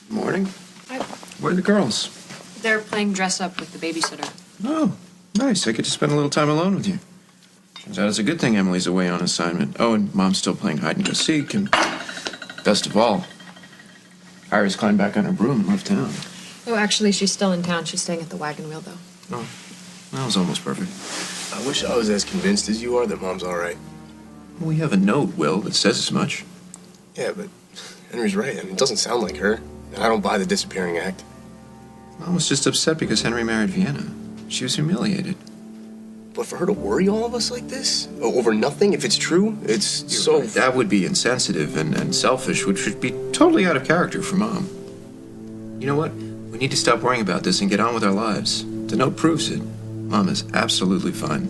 Morning. Hi. Where are the girls? They're playing dress up with the babysitter. Oh, nice. I get to spend a little time alone with you. Turns out it's a good thing Emily's away on assignment. Oh, and Mom's still playing hide and go seek, and best of all, Iris climbed back on her broom and left town. Oh, actually, she's still in town. She's staying at the wagon wheel, though. Oh, that was almost perfect. I wish I was as convinced as you are that Mom's all right. We have a note, Will, that says as much. Yeah, but Henry's right. I mean, it doesn't sound like her. And I don't buy the disappearing act. Mom was just upset because Henry married Vienna. She was humiliated. But for her to worry all of us like this over nothing, if it's true, it's You're so... right. That would be insensitive and selfish, which would be totally out of character for Mom. You know what? We need to stop worrying about this and get on with our lives. The note proves it. Mom is absolutely fine.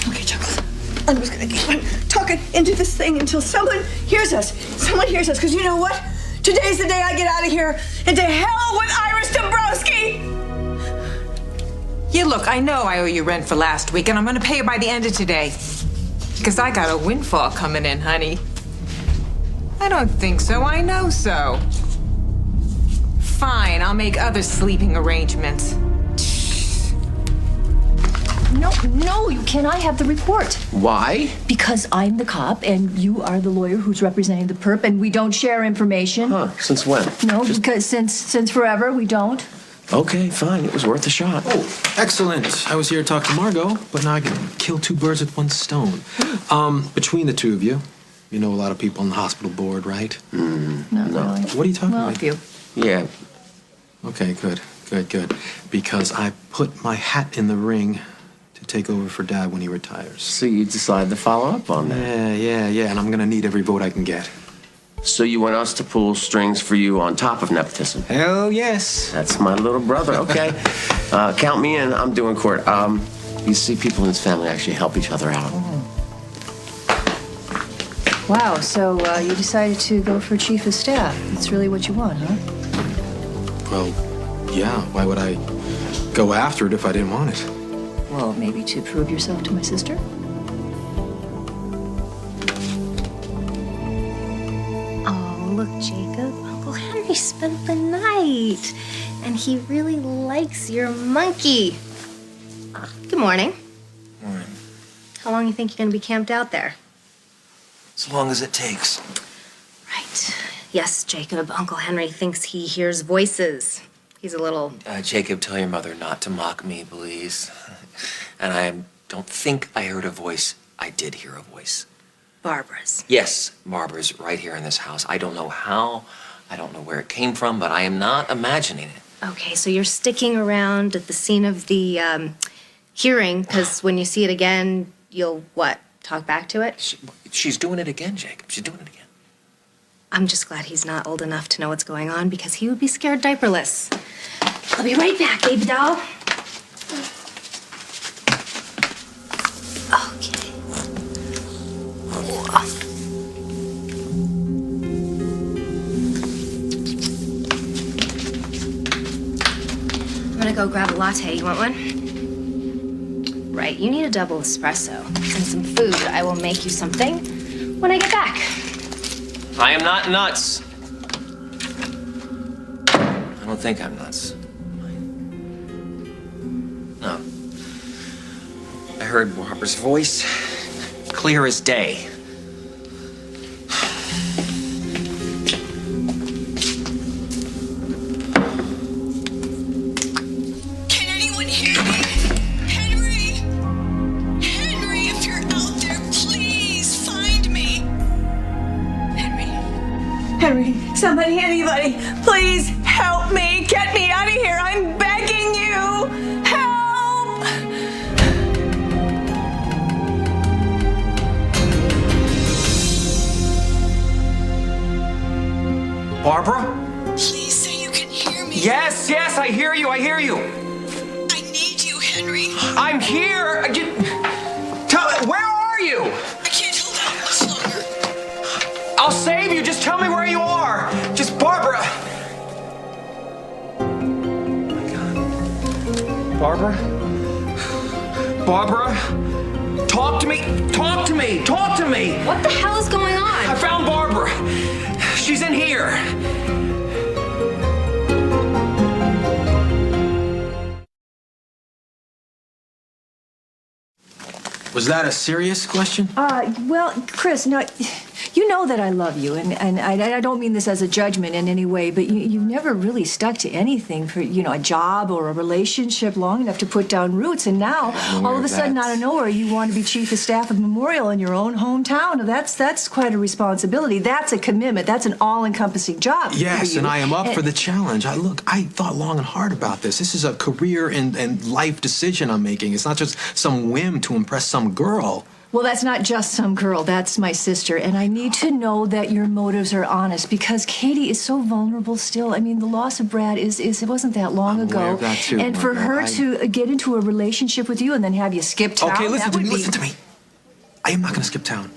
Okay, Chuckles. I'm just gonna keep on talking into this thing until someone hears us. Someone hears us, because you know what? Today's the day I get out of here. And to hell with Iris Dombrowski! Yeah, look, I know I owe you rent for last week, and I'm gonna pay it by the end of today. Because I got a windfall coming in, honey. I don't think so. I know so. Fine, I'll make other sleeping arrangements. No, you cannot have the report. Why? Because I'm the cop and you are the lawyer who's representing the perp and we don't share information. Huh, since when? No, because since forever we don't. Okay, fine, it was worth a shot. Oh, excellent. I was here to talk to Margot, but now I can kill two birds with one stone. Between the two of you, you know a lot of people on the hospital board, right? Not really. What are you talking Well, about? a few. Yeah, Okay, good. Because I put my hat in the ring to take over for Dad when he retires. so you decided to follow up on that. Yeah, and I'm gonna need every vote I can get. So you want us to pull strings for you on top of nepotism? Hell yes. That's my little brother, okay. Count me in, I'm doing court. You see, people in this family actually help each other out. Wow, so you decided to go for chief of staff. That's really what you want, huh? Well, yeah, why would I go after it if I didn't want it? Well, maybe to prove yourself to my sister? Oh, look, Jacob. Uncle Henry spent the night, and he really likes your monkey. Good morning. Morning. How long do you think you're going to be camped out there? As long as it takes. Right. Yes, Jacob. Uncle Henry thinks he hears voices. He's a little... Jacob, tell your mother not to mock me, please. And I don't think I heard a voice. I did hear a voice. Barbara's. Yes, Barbara's right here in this house. I don't know how, I don't know where it came from, but I am not imagining it. Okay, so you're sticking around at the scene of the hearing, because when you see it again, you'll, what, talk back to it? She's doing it again, Jacob. She's doing it again. I'm just glad he's not old enough to know what's going on, because he would be scared diaperless. I'll be right back, baby doll. Okay. I'm gonna go grab a latte. You want one? Right, you need a double espresso and some food. I will make you something when I get back. I am not nuts. I don't think I'm nuts. No. I heard Barbara's voice, clear as day. Can anyone hear me? Henry! Henry, if you're out there, please find me! Henry, somebody, anybody, please help me! Get me out of here! I'm begging you! Help! Barbara? Please say you can hear me. Yes, I hear you, I hear you. I need you, Henry. I'm here. Where are Barbara, talk to me. Talk to me. Talk to me. What the hell is going on? I found Barbara. She's in here. Was that a serious question? Well, Chris, no, you know that I love you, and I don't mean this as a judgment in any way, but you've never really stuck to anything for, a job or a relationship long enough to put down roots, and now, all of a sudden, out of nowhere, you want to be chief of staff of Memorial in your own hometown. That's quite a responsibility. That's a commitment. That's an all-encompassing job. Yes, and I am up for the challenge. I thought long and hard about this. This is a career and life decision I'm making. It's not just some whim to impress some girl. Well, that's not just some girl. That's my sister. And I need to know that your motives are honest because Katie is so vulnerable still. I mean, the loss of Brad it wasn't that long ago. Aware of that too, and for Margot. her to get into a relationship with you and then have you skip town. Okay, listen that to me. would be- Listen to me. I am not going to skip town.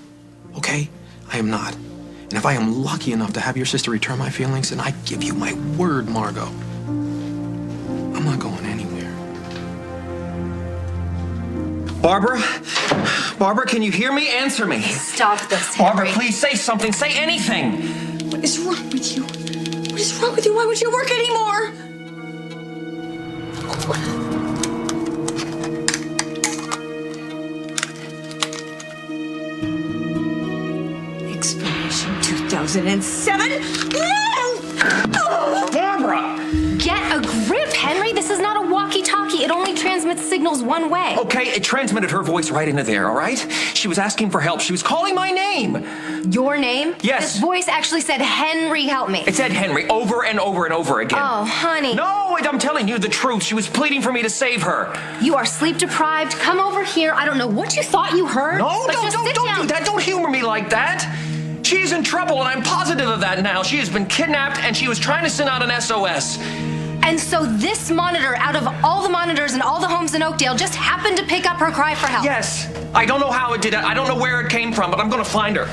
Okay? I am not. And if I am lucky enough to have your sister return my feelings, then I give you my word, Margot. I'm not going anywhere. Barbara, can you hear me? Answer me. Stop this, Barbara, Henry. please say something. Say anything. What is wrong with you? What is wrong with you? Why won't you work anymore? Expiration 2007. Barbara! Get a grip, Henry. This is not a walkie-talkie. It only transmits signals one way. Okay, it transmitted her voice right into there, all right? She was asking for help. She was calling my name. Your name? Yes. This voice actually said, Henry, help me. It said Henry over and over and over again. Oh, honey. No, I'm telling you the truth. She was pleading for me to save her. You are sleep deprived. Come over here. I don't know what you thought you heard. No, but just sit don't down. do that. Don't humor me like that. She's in trouble, and I'm positive of that now. She has been kidnapped, and she was trying to send out an SOS. And so this monitor, out of all the monitors in all the homes in Oakdale, just happened to pick up her cry for help. Yes. I don't know how it did it. I don't know where it came from, but I'm going to find her.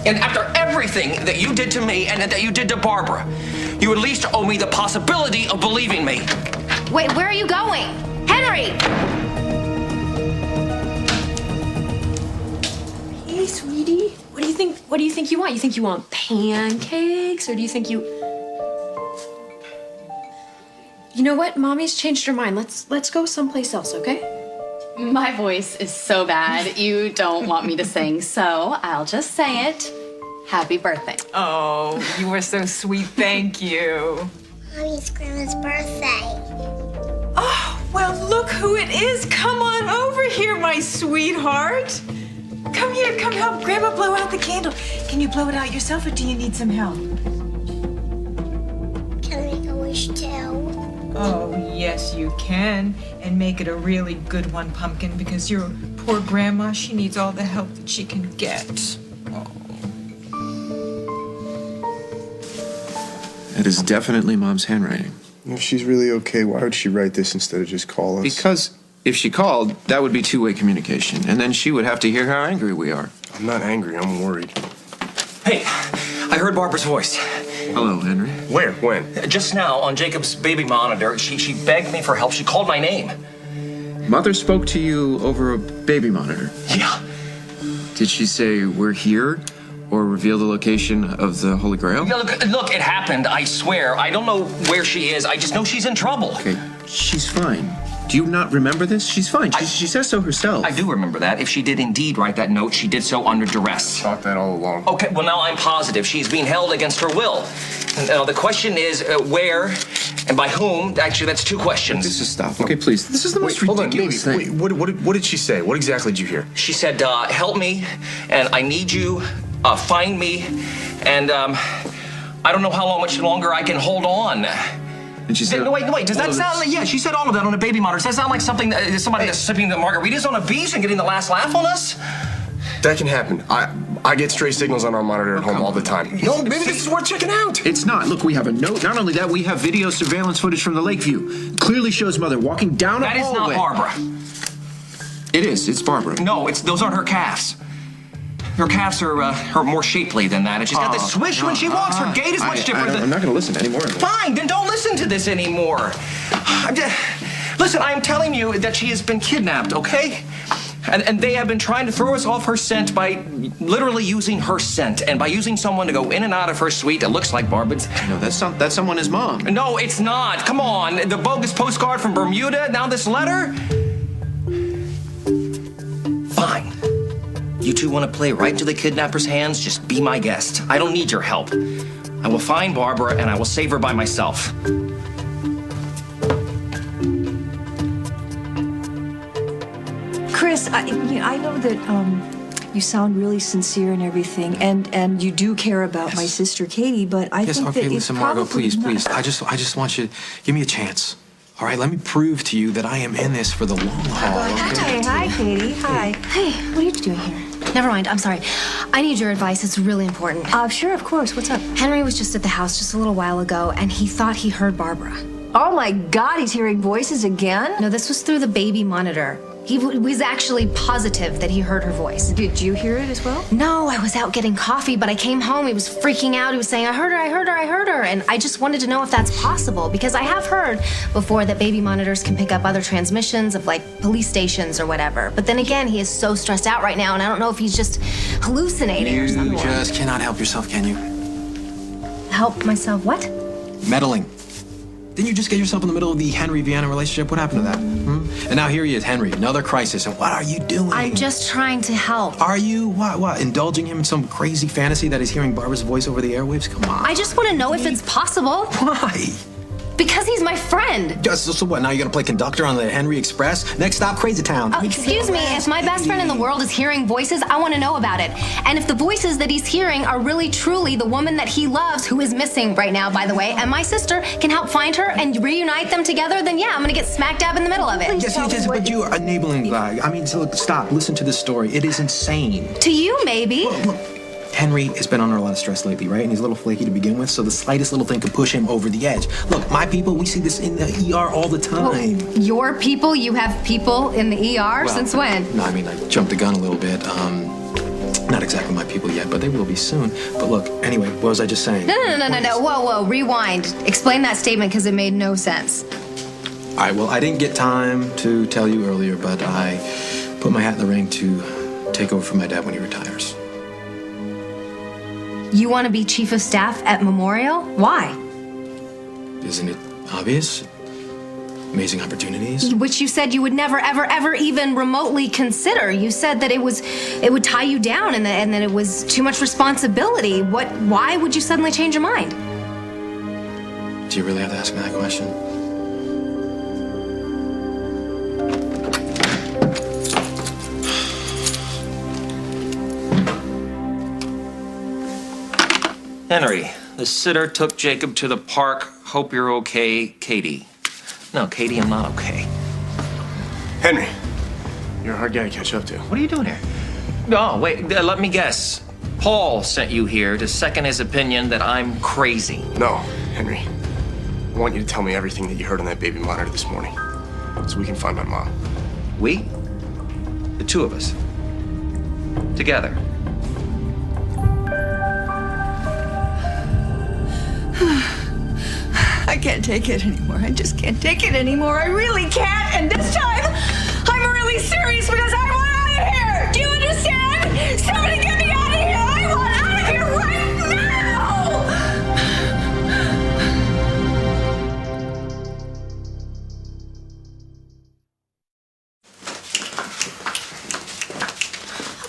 And after everything that you did to me and that you did to Barbara, you at least owe me the possibility of believing me. Wait, where are you going? Henry! Hey, sweetie. What do you think you want? You think you want pancakes, or do you think you... You know what? Mommy's changed her mind. Let's go someplace else, okay? My voice is so bad, you don't want me to sing, so I'll just say it. Happy birthday. Oh, you were so sweet. Thank you. Mommy's grandma's birthday. Oh, well, look who it is. Come on over here, my sweetheart. Come here, come help Grandma blow out the candle. Can you blow it out yourself, or do you need some help? Can I make a wish too? Oh, yes, you can. And make it a really good one, Pumpkin, because your poor grandma, she needs all the help that she can get. It is definitely Mom's handwriting. If she's really okay, why would she write this instead of just call us? Because if she called, that would be two-way communication, and then she would have to hear how angry we are. I'm not angry, I'm worried. Hey, I heard Barbara's voice. Hello, Henry. Where? When? Just now on Jacob's baby monitor, she begged me for help. She called my name. Mother spoke to you over a baby monitor. Yeah. Did she say we're here or reveal the location of the Holy Grail? Yeah, look, it happened, I swear. I don't know where she is. I just know she's in trouble. Okay, she's fine. Do you not remember this? She's fine. She says so herself. I do remember that. If she did indeed write that note, she did so under duress. Thought that all along. Okay, well, now I'm positive she's being held against her will. And, the question is where and by whom. Actually, that's two questions. This is stop. Okay, please. This is the most Hold on, ridiculous maybe. thing. Wait, what did she say? What exactly did you hear? She said, help me, and I need you, find me, and I don't know how much longer I can hold on. And she said, No, wait, does that sound like, yeah, she said all of that on a baby monitor. Does that sound like something, somebody that's sipping the margaritas on a beach and getting the last laugh on us? That can happen. I get stray signals on our monitor at home all the time. No, maybe this is worth checking out. It's not. Look, we have a note. Not only that, we have video surveillance footage from the Lakeview. Clearly shows Mother walking down a hallway. That is not Barbara. It is. It's Barbara. No, those aren't her calves. Her calves are more shapely than that, and she's got this swish when she walks. Her gait is much different. I'm not going to listen to any more of this. Fine, then don't listen to this anymore. Listen, I am telling you that she has been kidnapped, okay? And they have been trying to throw us off her scent by literally using her scent and by using someone to go in and out of her suite that looks like Barbara's. No, that's someone his mom. No, it's not. Come on. The bogus postcard from Bermuda, now this letter? Fine. You two want to play right into the kidnapper's hands? Just be my guest. I don't need your help. I will find Barbara and I will save her by myself. Chris, I know that you sound really sincere and everything, and you do care about my sister Katie, but I think okay, that listen, it's Margot, probably please, not... please. I just want you to give me a chance. All right, let me prove to you that I am in this for the long haul. Okay? Hi, Katie. Hi. Hey, what are you doing here? Never mind, I'm sorry. I need your advice. It's really important. Sure, of course. What's up? Henry was just at the house just a little while ago, and he thought he heard Barbara. Oh my God, he's hearing voices again? No, this was through the baby monitor. He was actually positive that he heard her voice. Did you hear it as well? No, I was out getting coffee, but I came home. He was freaking out. He was saying, I heard her, I heard her, I heard her. And I just wanted to know if that's possible, because I have heard before that baby monitors can pick up other transmissions of like police stations or whatever. But then again, he is so stressed out right now, and I don't know if he's just hallucinating or something. You just cannot help yourself, can you? Help myself, what? Meddling. Didn't you just get yourself in the middle of the Henry-Vienna relationship? What happened to that? And now here he is, Henry, another crisis. And what are you doing? I'm just trying to help. Are you? What? Indulging him in some crazy fantasy that he's hearing Barbara's voice over the airwaves? Come on. I just want to know if it's possible. Why? Because he's my friend. So what, now you're gonna play conductor on the Henry Express? Next stop, Crazy Town. Excuse me, if my best friend in the world is hearing voices, I want to know about it. And if the voices that he's hearing are really truly the woman that he loves, who is missing right now, by the way, and my sister can help find her and reunite them together, then yeah, I'm gonna get smack dab in the middle of it. Yes, but you are enabling guy. I mean, so stop, listen to this story. It is insane. To you, maybe. Look, Henry has been under a lot of stress lately, right? And he's a little flaky to begin with, so the slightest little thing could push him over the edge. Look, my people, we see this in the ER all the time. Well, your people? You have people in the ER? Since when? No, I mean, I jumped the gun a little bit. Not exactly my people yet, but they will be soon. But look, anyway, what was I just saying? No. Whoa, rewind. Explain that statement, because it made no sense. All right, well, I didn't get time to tell you earlier, but I put my hat in the ring to take over for my dad when he retires. You want to be chief of staff at Memorial? Why? Isn't it obvious? Amazing opportunities. Which you said you would never, ever even remotely consider. You said that it would tie you down and that it was too much responsibility. Why would you suddenly change your mind? Do you really have to ask me that question? Henry, the sitter took Jacob to the park. Hope you're okay, Katie. No, Katie, I'm not okay. Henry, you're a hard guy to catch up to. What are you doing here? Oh, wait, let me guess. Paul sent you here to second his opinion that I'm crazy. No, Henry. I want you to tell me everything that you heard on that baby monitor this morning, so we can find my mom. We? The two of us. Together. I can't take it anymore. I just can't take it anymore. I really can't. And this time, I'm really serious because I want out of here. Do you understand? Somebody get me out of here. I want out of here right now.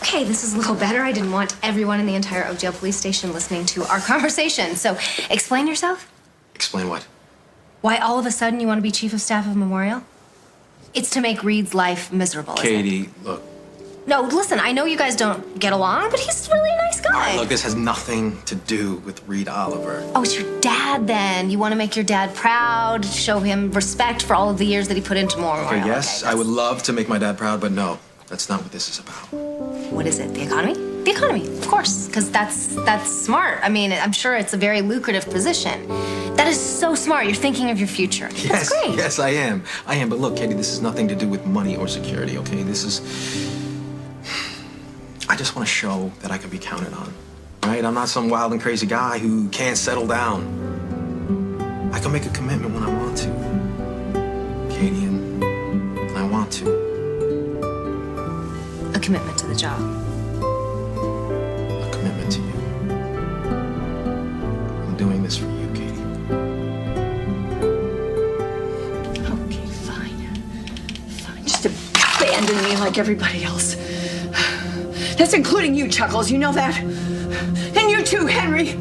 Okay, this is a little better. I didn't want everyone in the entire Oakdale police station listening to our conversation. So, explain yourself. Explain what? Why all of a sudden you want to be chief of staff of Memorial? It's to make Reed's life miserable, isn't it? Katie, look. No, listen, I know you guys don't get along, but he's really a nice guy. All right, look, this has nothing to do with Reed Oliver. Oh, it's your dad then. You want to make your dad proud, show him respect for all of the years that he put into Memorial. Okay, yes, I would love to make my dad proud, but no, that's not what this is about. What is it, the economy? The economy, of course, because that's smart. I mean, I'm sure it's a very lucrative position. That is so smart. You're thinking of your future. That's great. Yes, I am. But look, Katie, this has nothing to do with money or security, okay? This is... I just want to show that I can be counted on, right? I'm not some wild and crazy guy who can't settle down. I can make a commitment when I want to. Katie, and commitment to the job. A commitment to you. I'm doing this for you, Katie. Okay, fine. Fine. Just abandon me like everybody else. That's including you, Chuckles. You know that? And you too, Henry.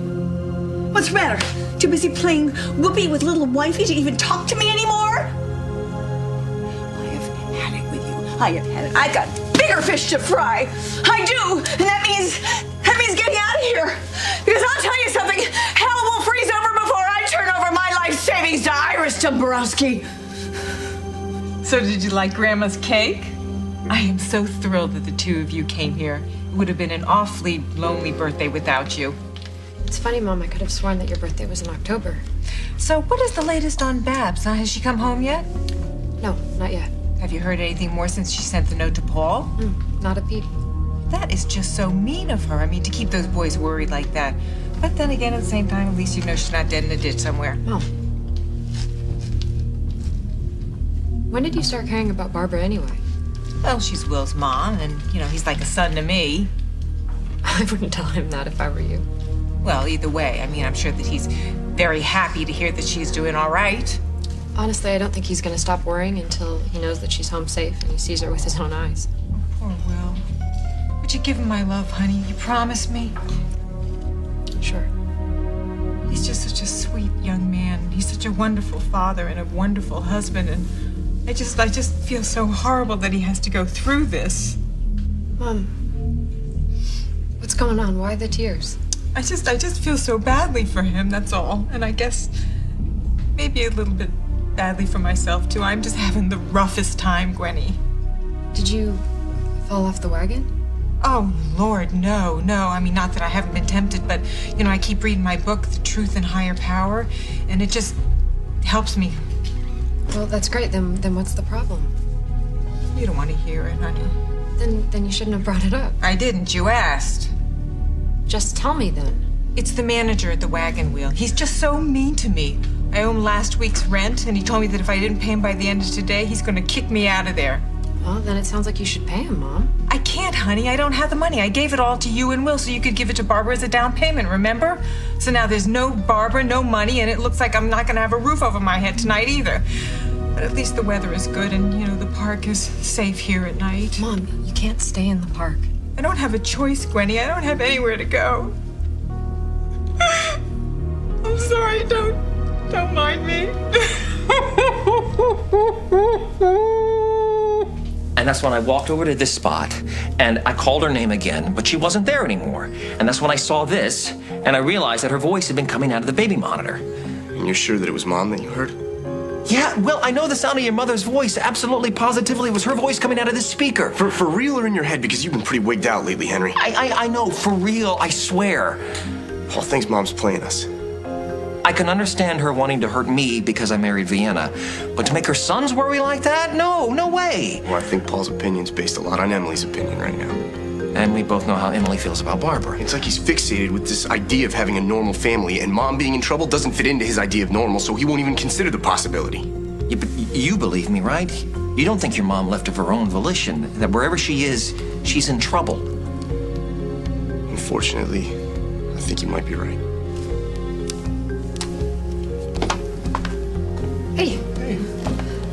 What's the matter? Too busy playing whoopee with little wifey to even talk to me anymore? I have had it with you. I have had it. I've got bigger fish to fry. I do. And that means getting out of here. Because I'll tell you something. Hell will freeze over before I turn over my life savings to Iris Dombrowski. So did you like Grandma's cake? I am so thrilled that the two of you came here. It would have been an awfully lonely birthday without you. It's funny, Mom. I could have sworn that your birthday was in October. So what is the latest on Babs? Has she come home yet? No, not yet. Have you heard anything more since she sent the note to Paul? Not a peep. That is just so mean of her. I mean, to keep those boys worried like that. But then again, at the same time, at least you know she's not dead in a ditch somewhere. Mom. When did you start caring about Barbara anyway? Well, she's Will's mom, and, he's like a son to me. I wouldn't tell him that if I were you. Well, either way, I mean, I'm sure that he's very happy to hear that she's doing all right. Honestly, I don't think he's going to stop worrying until he knows that she's home safe and he sees her with his own eyes. Poor Will. Would you give him my love, honey? You promise me? Sure. He's just such a sweet young man. He's such a wonderful father and a wonderful husband, and I just feel so horrible that he has to go through this. Mom, what's going on? Why the tears? I just feel so badly for him, that's all. And I guess maybe a little bit badly for myself, too. I'm just having the roughest time, Gwenny. Did you fall off the wagon? Oh, Lord, no. I mean, not that I haven't been tempted, but, I keep reading my book, The Truth and Higher Power, and it just helps me. Well, that's great. Then what's the problem? You don't want to hear it, honey. Then you shouldn't have brought it up. I didn't. You asked. Just tell me then. It's the manager at the wagon wheel. He's just so mean to me. I owe him last week's rent, and he told me that if I didn't pay him by the end of today, he's going to kick me out of there. Well, then it sounds like you should pay him, Mom. I can't, honey. I don't have the money. I gave it all to you and Will so you could give it to Barbara as a down payment, remember? So now there's no Barbara, no money, and it looks like I'm not going to have a roof over my head tonight either. But at least the weather is good, and, the park is safe here at night. Mom, you can't stay in the park. I don't have a choice, Gwenny. I don't have anywhere to go. I'm sorry. Don't mind me. And that's when I walked over to this spot, and I called her name again, but she wasn't there anymore. And that's when I saw this, and I realized that her voice had been coming out of the baby monitor. And you're sure that it was Mom that you heard? Yeah, well, I know the sound of your mother's voice. Absolutely, positively, was her voice coming out of this speaker. For real or in your head? Because you've been pretty wigged out lately, Henry. I know, for real, I swear. Paul thinks Mom's playing us. I can understand her wanting to hurt me because I married Vienna, but to make her sons worry like that? No way. Well, I think Paul's opinion's based a lot on Emily's opinion right now. And we both know how Emily feels about Barbara. It's like he's fixated with this idea of having a normal family, and Mom being in trouble doesn't fit into his idea of normal, so he won't even consider the possibility. Yeah, but you believe me, right? You don't think your mom left of her own volition, that wherever she is, she's in trouble. Unfortunately, I think you might be right. Hey.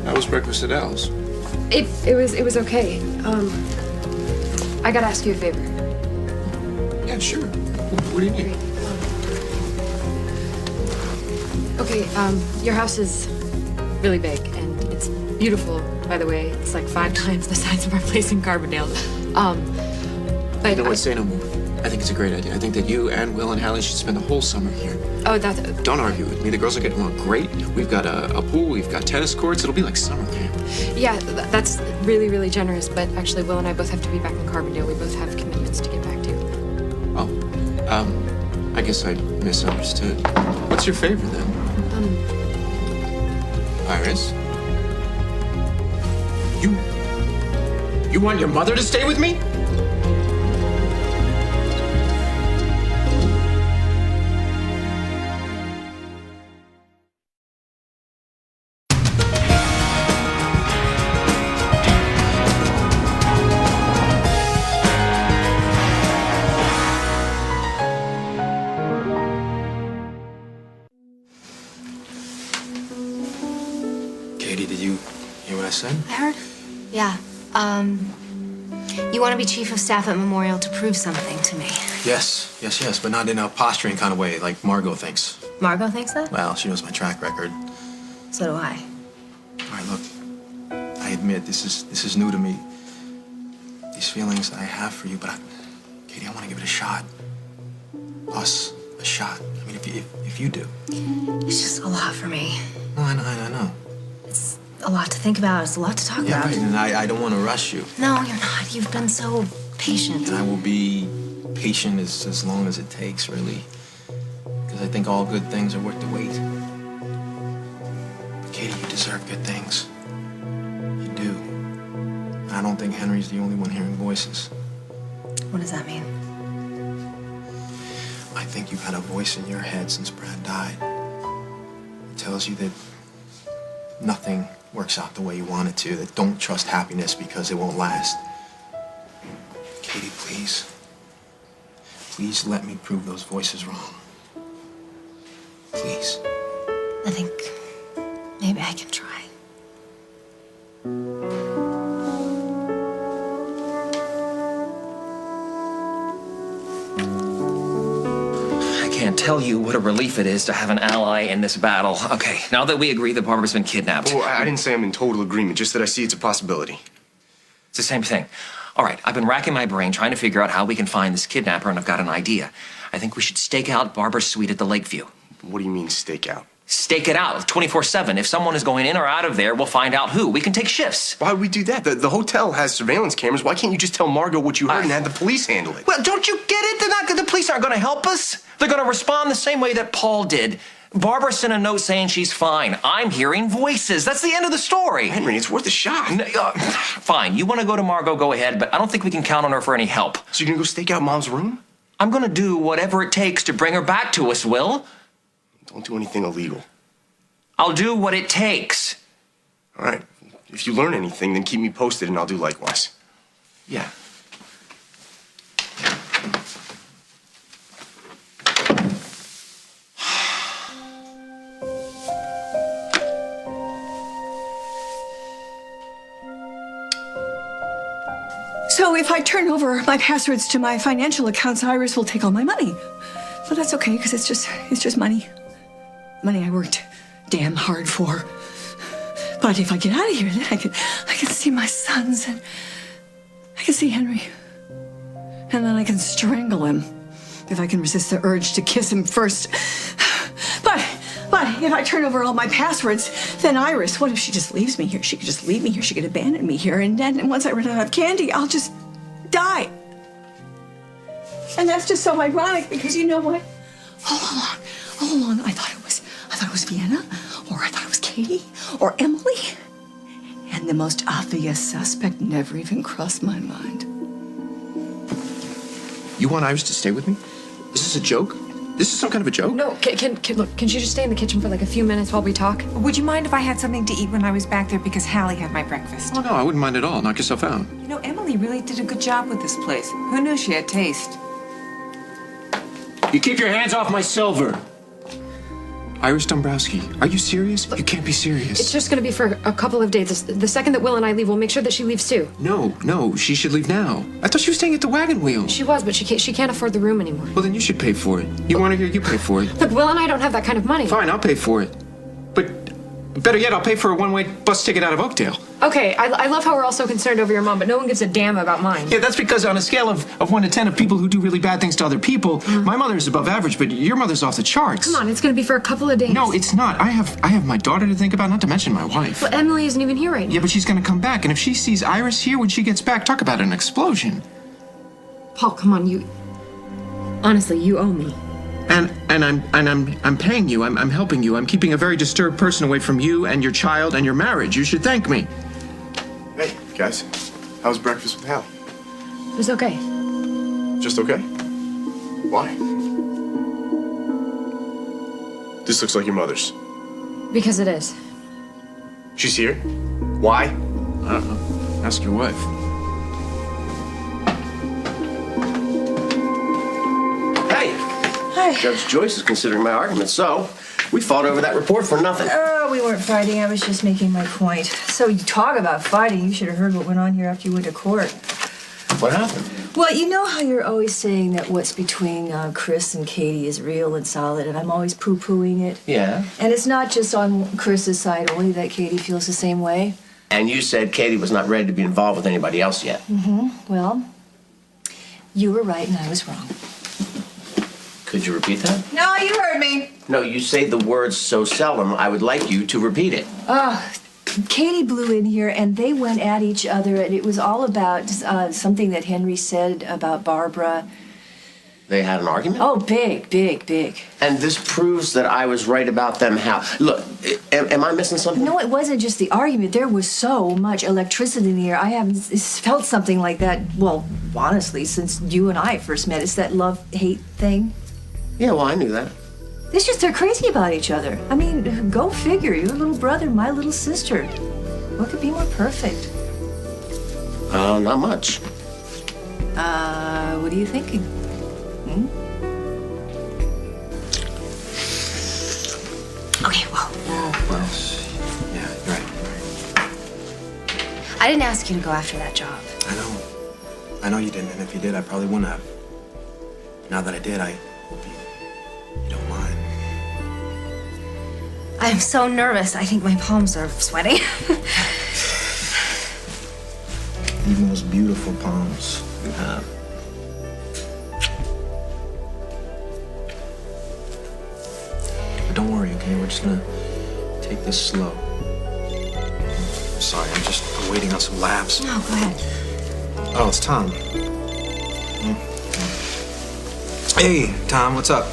How was breakfast at Al's? It was okay. I gotta ask you a favor. Yeah, sure. What do you need? Okay, your house is really big and it's beautiful, by the way. It's like 5 times the size of our place in Carbondale. But You know what? Say no more. I think it's a great idea. I think that you and Will and Hallie should spend the whole summer here. Oh, that's... Don't argue with me. The girls are getting along great. We've got a pool. We've got tennis courts. It'll be like summer camp. Yeah, that's really, really generous. But actually, Will and I both have to be back in Carbondale. We both have commitments to get back to. Oh, I guess I misunderstood. What's your favor then? Iris? You want your mother to stay with me? said? I heard. Yeah. You want to be chief of staff at Memorial to prove something to me. Yes, but not in a posturing kind of way like Margot thinks. Margot thinks that? Well, she knows my track record. So do I. All right, look, I admit this is new to me. These feelings I have for you, but Katie, I want to give it a shot. Us, a shot. I mean, if you do. It's just a lot for me. No, I know. It's a lot to think about. It's a lot to talk Yeah, about. right, and I don't want to rush you. No, you're not. You've been so patient. And I will be patient as long as it takes, really. Because I think all good things are worth the wait. But Katie, you deserve good things. You do. And I don't think Henry's the only one hearing voices. What does that mean? I think you've had a voice in your head since Brad died. It tells you that nothing works out the way you want it to, that don't trust happiness because it won't last. Katie, please. Please let me prove those voices wrong. Please. I think maybe I can try. I can't tell you what a relief it is to have an ally in this battle. Okay, now that we agree that Barbara's been kidnapped. Oh, I didn't say I'm in total agreement, just that I see it's a possibility. It's the same thing. All right, I've been racking my brain trying to figure out how we can find this kidnapper, and I've got an idea. I think we should stake out Barbara's suite at the Lakeview. What do you mean, stake out? Stake it out 24/7. If someone is going in or out of there, we'll find out who. We can take shifts. Why would we do that? The hotel has surveillance cameras. Why can't you just tell Margot what you heard and have the police handle it? Well, don't you get it? The police aren't going to help us. They're going to respond the same way that Paul did. Barbara sent a note saying she's fine. I'm hearing voices. That's the end of the story. Henry, it's worth a shot. Fine. You want to go to Margot, go ahead, but I don't think we can count on her for any help. So you're going to go stake out Mom's room? I'm going to do whatever it takes to bring her back to us, Will. Don't do anything illegal. I'll do what it takes. All right. If you learn anything, then keep me posted and I'll do likewise. Yeah. So if I turn over my passwords to my financial accounts, Iris will take all my money. But that's okay, because it's just money. Money I worked damn hard for. But if I get out of here, then I can see my sons and I can see Henry. And then I can strangle him if I can resist the urge to kiss him first. But if I turn over all my passwords, then Iris, what if she just leaves me here? She could just leave me here. She could abandon me here. And then once I run out of candy, I'll just die. And that's just so ironic because you know what? All along, I thought it was Vienna, or I thought it was Katie, or Emily. And the most obvious suspect never even crossed my mind. You want Iris to stay with me? Is this a joke? This is some kind of a joke? No, can she just stay in the kitchen for like a few minutes while we talk? Would you mind if I had something to eat when I was back there because Hallie had my breakfast? Oh, no, I wouldn't mind at all. Knock yourself out. You know, Emily really did a good job with this place. Who knew she had taste? You keep your hands off my silver. Iris Dombrowski, are you serious? You can't be serious. It's just gonna be for a couple of days. The second that Will and I leave, we'll make sure that she leaves too. No, she should leave now. I thought she was staying at the Wagon Wheel. She was, but she can't afford the room anymore. Well, then you should pay for it. You want her here, you pay for it. Look, Will and I don't have that kind of money. Fine, I'll pay for it. But better yet, I'll pay for a one-way bus ticket out of Oakdale. Okay, I love how we're all so concerned over your mom, but no one gives a damn about mine. Yeah, that's because on a scale of 1 to 10 of people who do really bad things to other people, my mother is above average, but your mother's off the charts. Come on, it's gonna be for a couple of days. No, it's not. I have my daughter to think about, not to mention my wife. But Emily isn't even here right now. Yeah, but she's gonna come back, and if she sees Iris here when she gets back, talk about an explosion. Paul, come on, honestly, you owe me. And I'm paying you. I'm helping you. I'm keeping a very disturbed person away from you and your child and your marriage. You should thank me. Hey, guys. How was breakfast with Hal? It was okay. Just okay? Why? This looks like your mother's. Because it is. She's here? Why? I don't know. Ask your wife. Hey! Hi. Judge Joyce is considering my argument, so we fought over that report for nothing. Oh, No, we weren't fighting. I was just making my point. So you talk about fighting. You should have heard what went on here after you went to court. What happened? Well, you know how you're always saying that what's between Chris and Katie is real and solid, and I'm always poo-pooing it? Yeah. And it's not just on Chris's side only that Katie feels the same way. And you said Katie was not ready to be involved with anybody else yet. Mm-hmm. Well, you were right and I was wrong. Could you repeat that? No, you heard me. No, you say the words so seldom, I would like you to repeat it. Katie blew in here and they went at each other, and it was all about something that Henry said about Barbara. They had an argument? Oh, big. And this proves that I was right about them how? Look, am I missing something? No, it wasn't just the argument. There was so much electricity in the air. I haven't felt something like that, well, honestly, since you and I first met. It's that love-hate thing. Yeah, well, I knew that. It's just they're crazy about each other. I mean, go figure. Your little brother, my little sister. What could be more perfect? Not much. What are you thinking? Okay, well, Yeah, you're right. I didn't ask you to go after that job. I know you didn't, and if you did, I probably wouldn't have. Now that I did, I hope you don't mind. I'm so nervous. I think my palms are sweating. The most beautiful palms you have. But don't worry, okay? We're just gonna take this slow. Sorry, I'm just waiting on some labs. No, go ahead. Oh, it's Tom. Hey, Tom, what's up?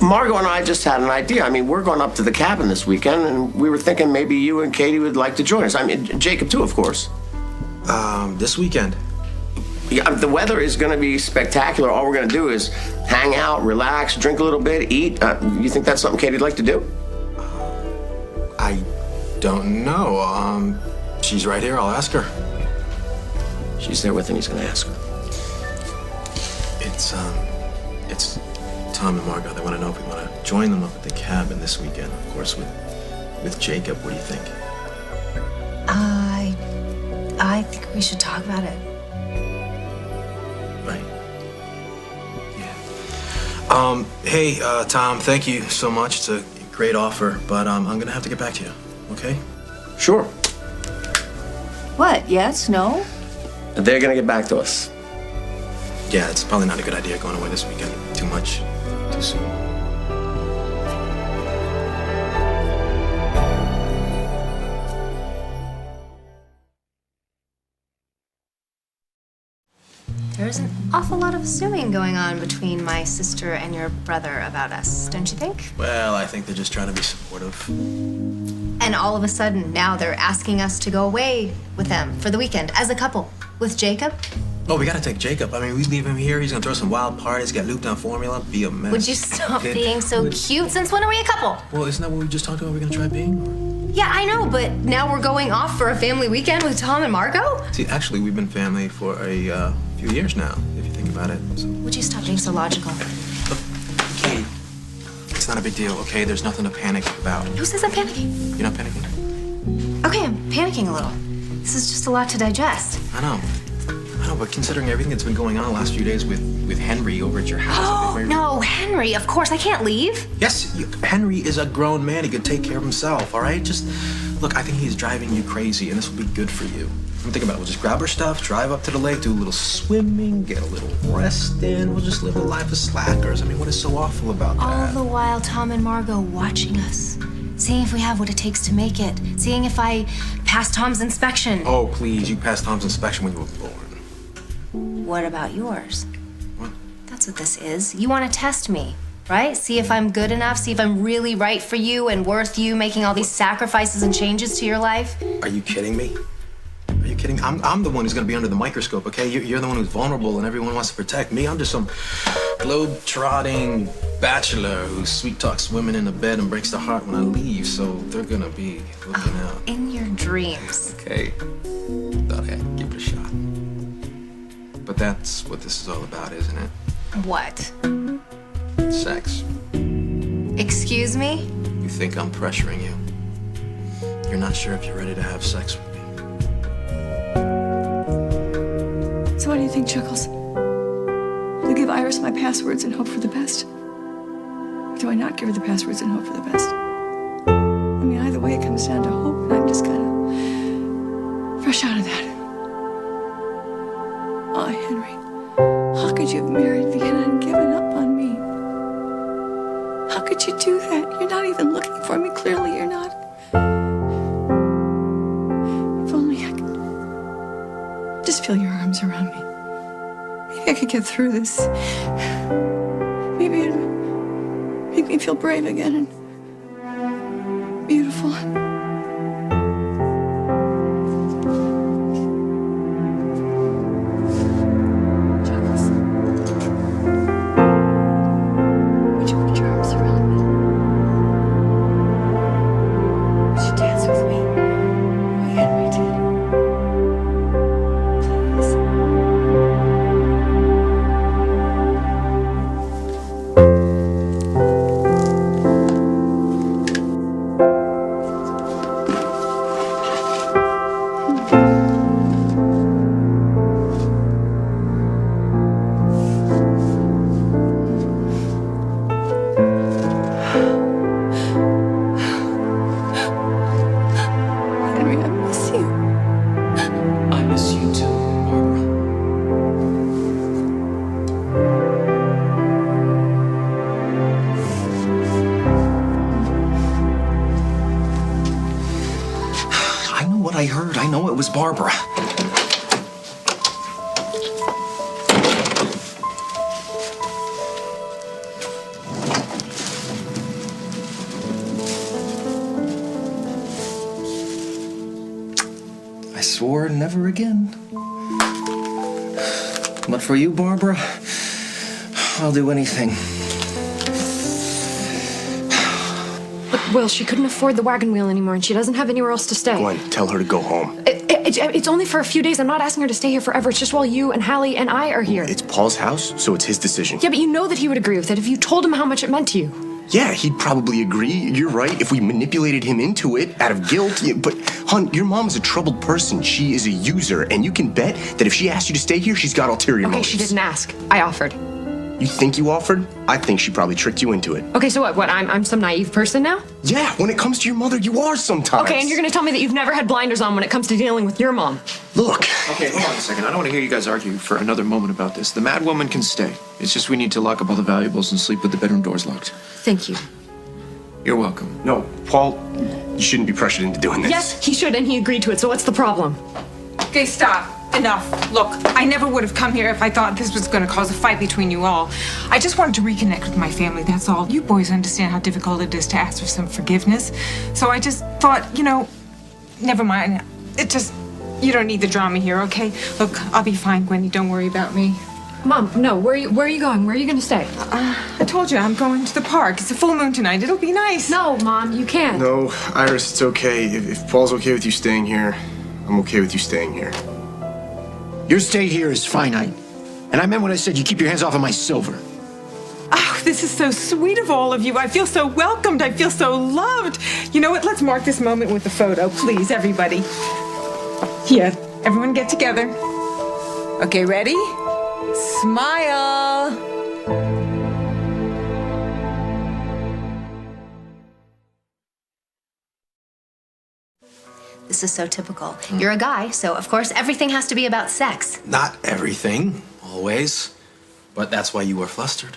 Margot and I just had an idea. I mean, we're going up to the cabin this weekend, and we were thinking maybe you and Katie would like to join us. I mean, Jacob too, of course. This weekend. Yeah, the weather is going to be spectacular. All we're going to do is hang out, relax, drink a little bit, eat. You think that's something Katie'd like to do? I don't know. She's right here. I'll ask her. She's there with him. He's going to ask her. It's Tom and Margot. They want to know if we want to join them up at the cabin this weekend. Of course, with Jacob. What do you think? I think we should talk about it. Right. Yeah. Hey, Tom, thank you so much. It's a great offer, but I'm gonna have to get back to you, okay? Sure. What? Yes? No? They're going to get back to us. Yeah, it's probably not a good idea going away this weekend. Too much, too soon. There's an awful lot of assuming going on between my sister and your brother about us, don't you think? Well, I think they're just trying to be supportive. And all of a sudden, now they're asking us to go away with them for the weekend as a couple with Jacob. Oh, we gotta take Jacob. I mean, we leave him here. He's gonna throw some wild parties, get looped on formula, be a mess. Would you stop being so cute? Since when are we a couple? Well, isn't that what we just talked about? We're gonna try being? Yeah, I know, but now we're going off for a family weekend with Tom and Margot? See, actually, we've been family for a few years now, if you think about it. So. Would you stop being so logical? Look, Katie, it's not a big deal, okay? There's nothing to panic about. Who says I'm panicking? You're not panicking? Okay, I'm panicking a little. This is just a lot to digest. I know, but considering everything that's been going on the last few days with Henry over at your house. Oh, no, Henry, of course, I can't leave. Yes, Henry is a grown man. He could take care of himself, all right? Just, look, I think he's driving you crazy, and this will be good for you. I'm thinking about it. We'll just grab our stuff, drive up to the lake, do a little swimming, get a little rest in. We'll just live a life of slackers. I mean, what is so awful about that? All the while, Tom and Margot watching us. Seeing if we have what it takes to make it. Seeing if I pass Tom's inspection. Oh, please, you passed Tom's inspection when you were born. What about yours? What? That's what this is. You want to test me, right? See if I'm good enough, see if I'm really right for you and worth you making all these sacrifices and changes to your life. Are you kidding me? Are you kidding? I'm the one who's gonna be under the microscope, okay? You're the one who's vulnerable and everyone wants to protect me. I'm just some globe-trotting bachelor who sweet talks women in the bed and breaks their heart when I leave, so they're gonna be looking out. In your dreams. Okay, thought I'd give it a shot. But that's what this is all about, isn't it? What? Sex. Excuse me? You think I'm pressuring you? You're not sure if you're ready to have sex with me. So what do you think, Chuckles? Do I give Iris my passwords and hope for the best? Or do I not give her the passwords and hope for the best? I mean, either way, it comes down to hope, and I'm just kind of fresh out of that. Oh, Henry, how could you have married Vienna and given up on me? How could you do that? You're not even looking for me. Clearly, you're not. If only I could just feel your arms around me. Maybe I could get through this. Maybe it'd make me feel brave again and beautiful. Chuckles, would you put your arms around me? Would you dance with me? The way Henry did? Please. Henry, I miss you. I miss you too, Barbara. I know what I heard. I know it was Barbara. I swore never again. But for you, Barbara, I'll do anything. But, Will, she couldn't afford the wagon wheel anymore, and she doesn't have anywhere else to stay. Gwen, tell her to go home. It's only for a few days. I'm not asking her to stay here forever. It's just while you and Hallie and I are here. It's Paul's house, so it's his decision. Yeah, but you know that he would agree with it if you told him how much it meant to you. Yeah, he'd probably agree. You're right. If we manipulated him into it out of guilt. Yeah, but, hon, your mom is a troubled person. She is a user, and you can bet that if she asked you to stay here, she's got ulterior Okay, motives. she didn't ask. I offered. You think you offered? I think she probably tricked you into it. Okay, so what? I'm some naive person now? Yeah, when it comes to your mother, you are sometimes. Okay, and you're gonna tell me that you've never had blinders on when it comes to dealing with your mom. Look. Okay, hold on a second. I don't want to hear you guys argue for another moment about this. The mad woman can stay. It's just we need to lock up all the valuables and sleep with the bedroom doors locked. Thank you. You're welcome. No, Paul, you shouldn't be pressured into doing this. Yes, he should, and he agreed to it, so what's the problem? Okay, stop. Enough. Look, I never would have come here if I thought this was going to cause a fight between you all. I just wanted to reconnect with my family, that's all. You boys understand how difficult it is to ask for some forgiveness. So I just thought, never mind. You don't need the drama here, okay? Look, I'll be fine, Gwenny. Don't worry about me. Mom, no, where are you going? Where are you gonna stay? I told you, I'm going to the park. It's a full moon tonight. It'll be nice. No, Mom, you can't. No, Iris, it's okay. If Paul's okay with you staying here, I'm okay with you staying here. Your stay here is finite. And I meant when I said you keep your hands off of my silver. Oh, this is so sweet of all of you. I feel so welcomed. I feel so loved. You know what? Let's mark this moment with a photo, please, everybody. Here, everyone get together. Okay, ready? Smile. This is so typical. You're a guy, so of course everything has to be about sex. Not everything, always. But that's why you were flustered.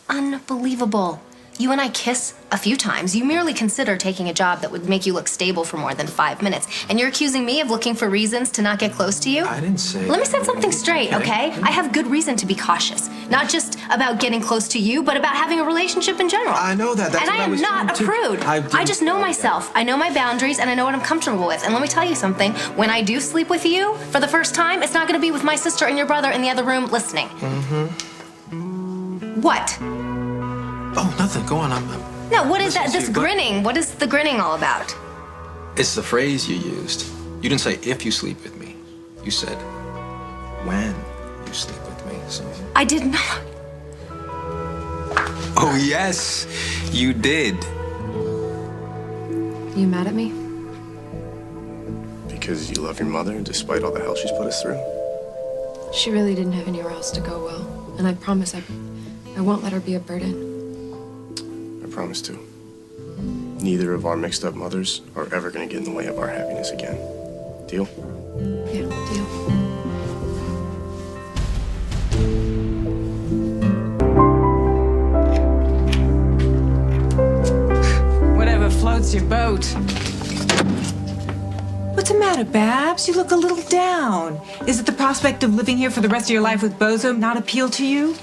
Unbelievable. You and I kiss a few times. You merely consider taking a job that would make you look stable for more than 5 minutes. And you're accusing me of looking for reasons to not get close to you? I didn't say... Let me set something straight, okay? I have good reason to be cautious. Not just about getting close to you, but about having a relationship in general. I know that. That's and what I am was not a trying to- prude. I didn't I just know say myself. I know my boundaries, and I know what I'm comfortable with. And let me tell you something. When I do sleep with you, for the first time, it's not going to be with my sister and your brother in the other room listening. What? Oh, nothing. Go on. I'm No, what is Listen that? to This you, but- grinning. What is the grinning all about? It's the phrase you used. You didn't say if you sleep with me. You said when you sleep with me. So. I did not. Oh, yes, you did. You mad at me? because you love your mother despite all the hell she's put us through? She really didn't have anywhere else to go, Will. And I promise I won't let her be a burden. I promise to. Neither of our mixed up mothers are ever going to get in the way of our happiness again. Deal? Yeah, deal. Whatever floats your boat. What's the matter, Babs? You look a little down. Is it the prospect of living here for the rest of your life with Bozo not appeal to you?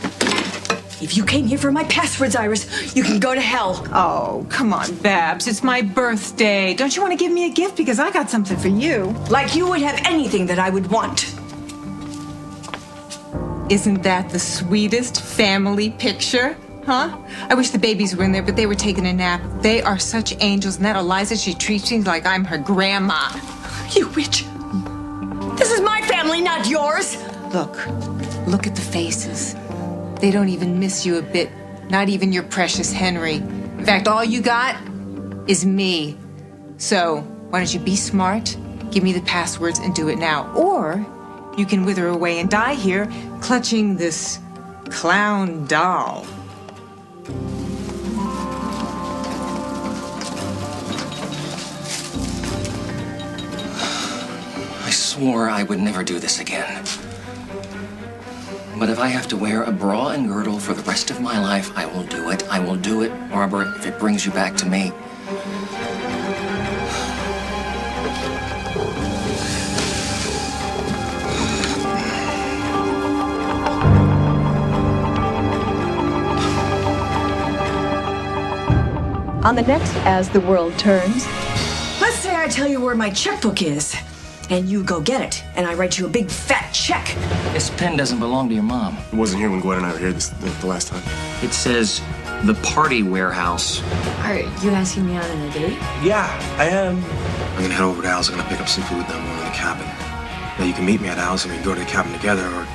If you came here for my passwords, Iris, you can go to hell. Oh, come on, Babs. It's my birthday. Don't you want to give me a gift? Because I got something for you. Like you would have anything that I would want. Isn't that the sweetest family picture? Huh? I wish the babies were in there, but they were taking a nap. They are such angels, and that Eliza, she treats me like I'm her grandma. You witch. This is my family, not yours. Look at the faces. They don't even miss you a bit. Not even your precious Henry. In fact, all you got is me. So, why don't you be smart, give me the passwords, and do it now. Or you can wither away and die here, clutching this clown doll. I swore I would never do this again. But if I have to wear a bra and girdle for the rest of my life, I will do it. I will do it, Barbara, if it brings you back to me. On the next As the World Turns, Let's say I tell you where my checkbook is, and you go get it, and I write you a big fat check. This pen doesn't belong to your mom. It wasn't here when Gwen and I were here the last time. It says the party warehouse. Are you asking me out on a date? Yeah, I am. I'm gonna head over to Al's. I'm gonna pick up some food, then I'm going to the cabin. Now you can meet me at Al's and we can go to the cabin together, or